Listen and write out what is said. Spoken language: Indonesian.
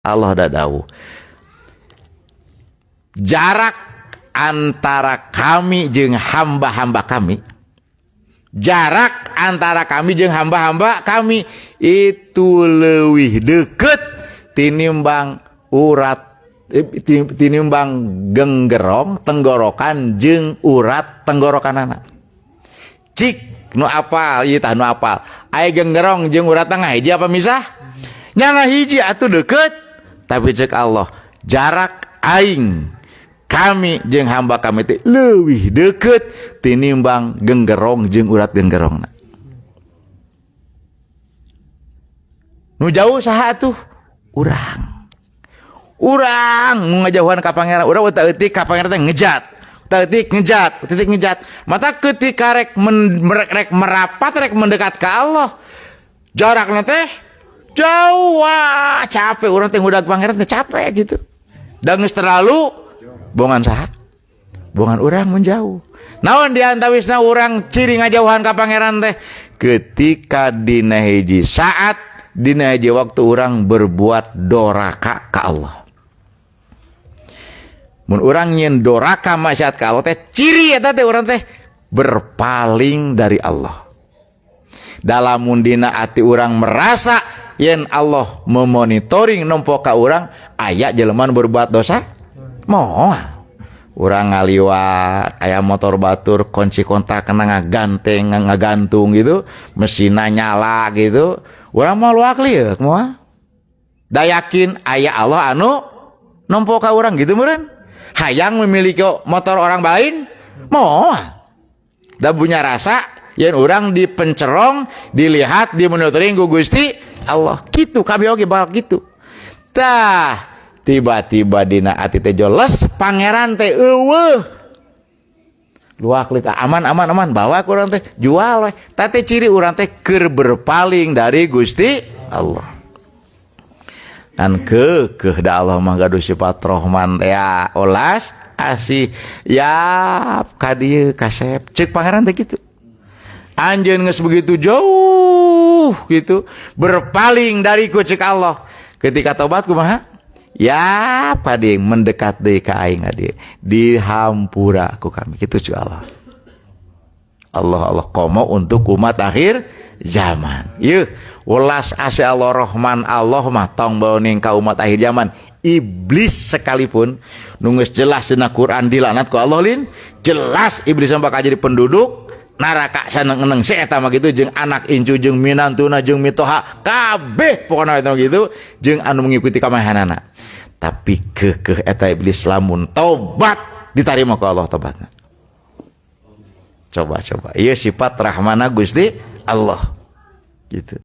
Allah dadau jarak antara kami jeung hamba-hamba kami, jarak antara kami jeung hamba-hamba kami itu leuwih deukeut tinimbang urat tinimbang genggerong tenggorokan jeung urat tenggorokanana. Cik nu apal ieu tah nu apal aya genggerong jeung urat tengah hiji apa misah? Nya hiji atuh deukeut. Tapi cek Allah jarak aing kami jeung hamba kami teh leuwih deukeut tinimbang genggerong jeung urat genggerongna. Nu jauh saha atuh? Urang nu ngajauhan ka pangeran, urang teu eutik ka pangeran teh ngejat. Teu eutik ngejat. Mata ketika rek merapat rek mendekat ka Allah, jarakna teh jauh, wah capek urang teh ngudag pangeran teh capek gitu. Da geus terlalu bongan saha? Bongan urang menjauh. Naon di antawisna urang ciri ngajauhan ka pangeran teh? Ketika dina hiji saat, dina hiji waktu urang berbuat doraka ka Allah. Mun urang nyeun doraka maksiat ka Allah teh ciri eta teh urang teh berpaling dari Allah. Dalam dina ati urang merasa yen Allah memonitoring nempo ka urang aya jelema berbuat dosa moal urang ngaliwat aya motor batur kunci kontak kena ngagantung gitu mesinna nyala gitu urang mau luak lieur moal da yakin aya Allah anu nempo ka urang gitu meureun hayang memiliki motor orang lain moal da punya rasa yen urang dipencerong dilihat dimonitoring ku Gusti Allah gitu kami oge bakal gitu. Tah tiba-tiba dina ati teh joles pangeran teh eueuh. Luak leuk aman bawa ku urang teh jual we. Tah teh ciri urang teh keur berpaling dari Gusti Allah. Dan keukeuh da Allah mah gaduh sifat Rahman teh ya olas asih ya ka dieu kasep ceuk pangeran teh kitu. Anjeun geus begitu jauh gitu berpaling dari ku cek Allah ketika tobat kumaha ya pading mendekat deui ka aing adi dihampura ku kami kitu cek Allah komo untuk umat akhir zaman yeuh ulas ase Allah Rahman Allah mah tong baeuning ka umat akhir zaman iblis sekalipun nu geus jelas dina Quran dilanat ku Allah lin jelas iblis bakal jadi penduduk naraka saneng-eneng si eta mah gitu jeung anak incu jeung minantuna jeung mitoha kabeh pokona eta gitu jeung anu mengikuti kamahanana. Tapi keukeuh eta iblis lamun tobat ditarima ku Allah tobatna. Coba ieu sifat rahmana Gusti Allah gitu.